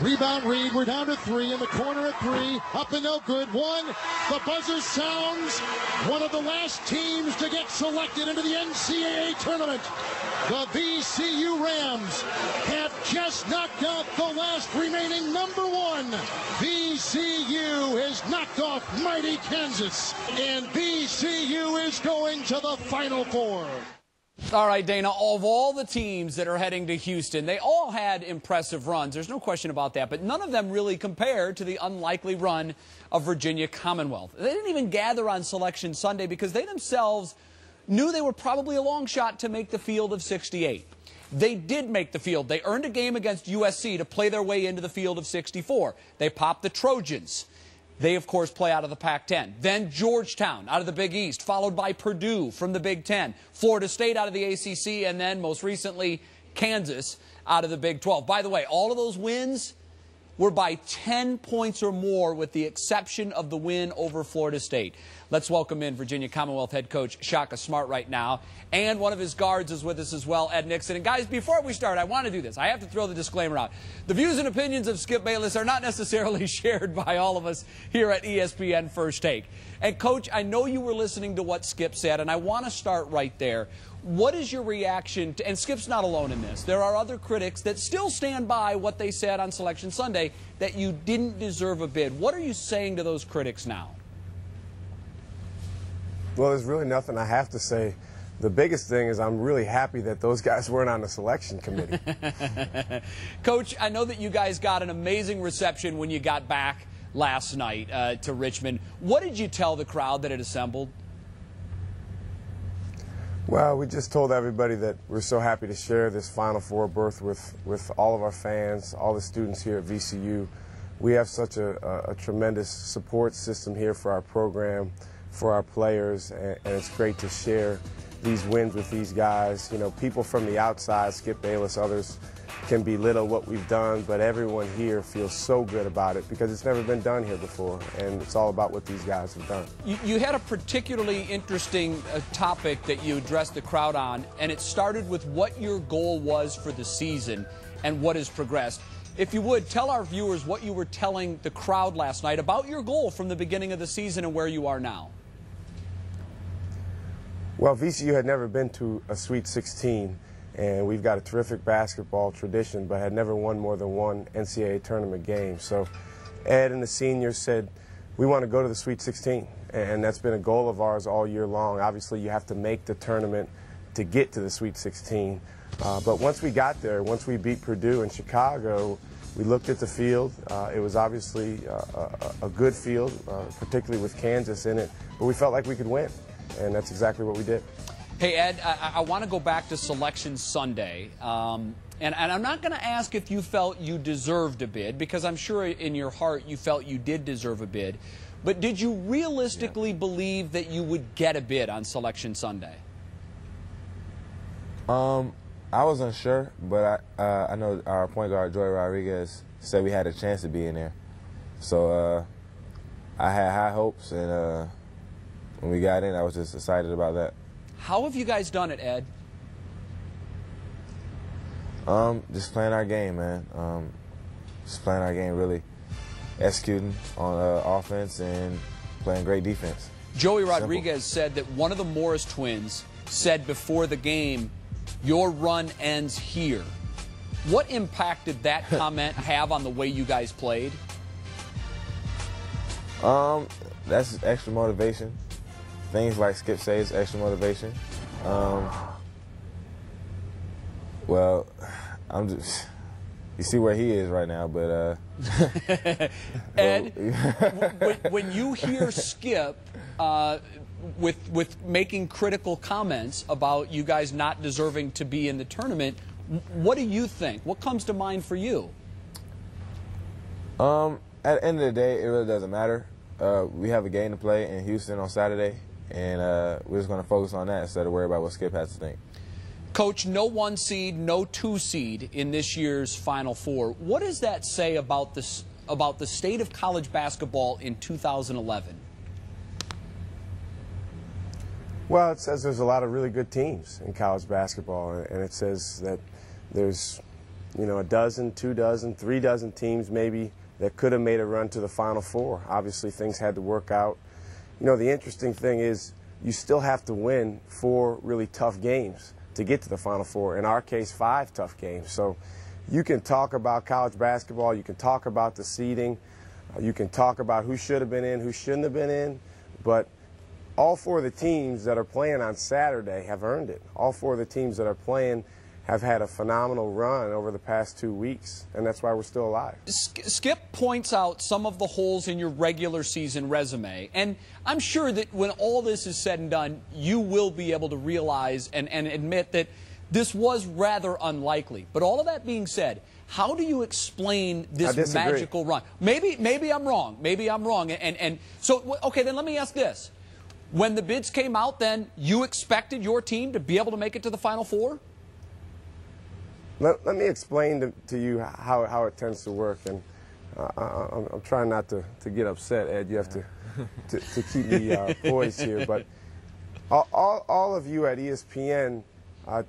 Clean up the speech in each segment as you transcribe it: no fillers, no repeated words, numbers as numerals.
Rebound Reed. We're down to 3 in the corner at 3. Up and no good. 1. The buzzer sounds. One of the last teams to get selected into the NCAA tournament. The VCU Rams have just knocked out the last remaining number 1. VCU has knocked off mighty Kansas. And VCU is going to the Final Four. All right, Dana, of all the teams that are heading to Houston, they all had impressive runs. There's no question about that, but none of them really compared to the unlikely run of Virginia Commonwealth. They didn't even gather on Selection Sunday because they themselves knew they were probably a long shot to make the field of 68. They did make the field. They earned a game against USC to play their way into the field of 64. They popped the Trojans. They, of course, play out of the Pac-10. Then Georgetown out of the Big East, followed by Purdue from the Big Ten, Florida State out of the ACC, and then, most recently, Kansas out of the Big 12. By the way, all of those wins were by 10 points or more, with the exception of the win over Florida State. Let's welcome in Virginia Commonwealth head coach Shaka Smart right now. And one of his guards is with us as well, Ed Nixon. And guys, before we start, I want to do this. I have to throw the disclaimer out. The views and opinions of Skip Bayless are not necessarily shared by all of us here at ESPN First Take. And Coach, I know you were listening to what Skip said, and I want to start right there. What is your reaction to, and Skip's not alone in this, there are other critics that still stand by what they said on Selection Sunday, that you didn't deserve a bid. What are you saying to those critics now? Well, there's really nothing I have to say. The biggest thing is I'm really happy that those guys weren't on the selection committee. Coach, I know that you guys got an amazing reception when you got back last night to Richmond. What did you tell the crowd that had assembled? Well, we just told everybody that we're so happy to share this Final Four berth with all of our fans, all the students here at VCU. We have such a tremendous support system here for our program, for our players, and it's great to share these wins with these guys. You know, people from the outside, Skip Bayless, others, can belittle what we've done, but everyone here feels so good about it because it's never been done here before, and it's all about what these guys have done. You had a particularly interesting topic that you addressed the crowd on, and it started with what your goal was for the season and what has progressed. If you would, tell our viewers what you were telling the crowd last night about your goal from the beginning of the season and where you are now. Well, VCU had never been to a Sweet 16, and we've got a terrific basketball tradition, but had never won more than one NCAA tournament game. So Ed and the seniors said, we want to go to the Sweet 16, and that's been a goal of ours all year long. Obviously, you have to make the tournament to get to the Sweet 16. But once we got there, once we beat Purdue in Chicago, we looked at the field. It was obviously a good field, particularly with Kansas in it, but we felt like we could win, and that's exactly what we did. Hey, Ed, I want to go back to Selection Sunday, and I'm not going to ask if you felt you deserved a bid, because I'm sure in your heart you felt you did deserve a bid, but did you realistically believe that you would get a bid on Selection Sunday? I was unsure, but I know our point guard, Joey Rodriguez, said we had a chance to be in there. So I had high hopes, and when we got in, I was just excited about that. How have you guys done it, Ed? Just playing our game, man. Just playing our game, really executing on offense and playing great defense. Joey Rodriguez said that one of the Morris twins said before the game, your run ends here. What impact did that comment have on the way you guys played? That's extra motivation. Things like Skip says, extra motivation. Well, I'm just, you see where he is right now, but Ed, when you hear Skip with making critical comments about you guys not deserving to be in the tournament, what do you think? What comes to mind for you? At the end of the day, it really doesn't matter. We have a game to play in Houston on Saturday, and we're just going to focus on that instead of worry about what Skip has to think. Coach, no 1 seed, no 2 seed in this year's Final Four. What does that say about the state of college basketball in 2011? Well, it says there's a lot of really good teams in college basketball, and it says that there's you know, a dozen, 2 dozen, 3 dozen teams maybe that could have made a run to the Final Four. Obviously, things had to work out. You know, the interesting thing is you still have to win 4 really tough games to get to the Final Four. In our case, 5 tough games. So you can talk about college basketball, you can talk about the seeding, you can talk about who should have been in, who shouldn't have been in, but all 4 of the teams that are playing on Saturday have earned it. All 4 of the teams that are playing have had a phenomenal run over the past 2 weeks, and that's why we're still alive. Skip points out some of the holes in your regular season resume, and I'm sure that when all this is said and done, you will be able to realize and admit that this was rather unlikely. But all of that being said, how do you explain this magical run? Maybe I'm wrong. Maybe I'm wrong. And so, okay, then let me ask this. When the bids came out, then you expected your team to be able to make it to the Final Four? Let me explain to you how it tends to work, and I'm trying not to get upset, Ed. You have to keep me poised here. But all of you at ESPN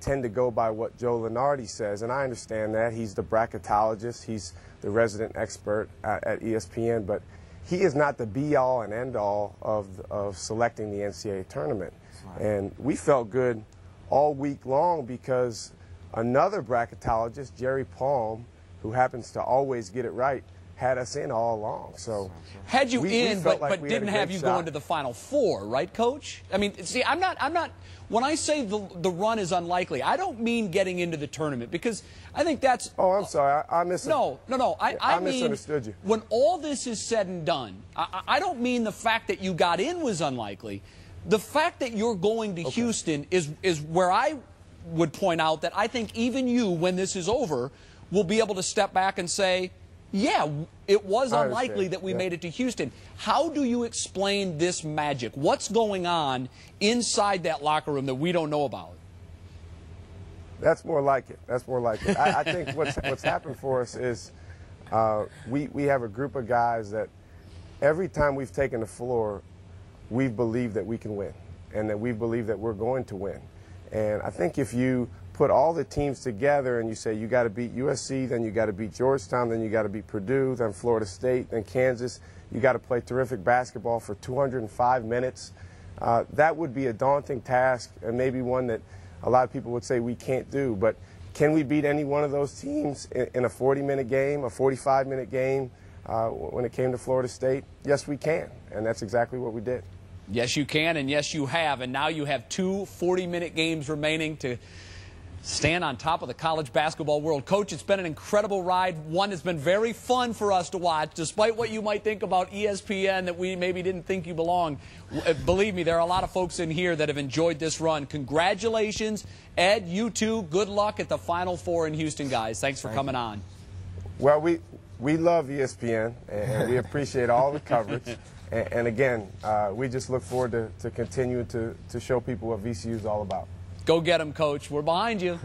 tend to go by what Joe Lunardi says, and I understand that. He's the bracketologist. He's the resident expert at ESPN, but he is not the be-all and end-all of selecting the NCAA tournament. And we felt good all week long because another bracketologist, Jerry Palm, who happens to always get it right, had us in all along. So had you in, but didn't have you go into the Final Four, right, Coach? I mean, see, I'm not. When I say the run is unlikely, I don't mean getting into the tournament, because I think that's. Oh, I'm sorry. I misunderstood you. When all this is said and done, I don't mean the fact that you got in was unlikely. The fact that you're going to Houston is where I would point out that I think even you, when this is over, will be able to step back and say, yeah, it was unlikely that we made it to Houston. How do you explain this magic? What's going on inside that locker room that we don't know about? That's more like it. That's more like it. I think what's happened for us is we have a group of guys that every time we've taken the floor, we've believed that we can win, and that we believe that we're going to win. And I think if you put all the teams together and you say you got to beat USC, then you got to beat Georgetown, then you got to beat Purdue, then Florida State, then Kansas, you got to play terrific basketball for 205 minutes, that would be a daunting task, and maybe one that a lot of people would say we can't do. But can we beat any one of those teams in a 40-minute game, a 45-minute game when it came to Florida State? Yes, we can, and that's exactly what we did. Yes, you can, and yes, you have. And now you have 2 40-minute games remaining to stand on top of the college basketball world. Coach, it's been an incredible ride. One that's been very fun for us to watch, despite what you might think about ESPN that we maybe didn't think you belonged. Believe me, there are a lot of folks in here that have enjoyed this run. Congratulations, Ed, you too. Good luck at the Final Four in Houston, guys. Thanks for coming on. Well, we love ESPN, and we appreciate all the coverage. And again, we just look forward to continuing to show people what VCU is all about. Go get them, Coach. We're behind you.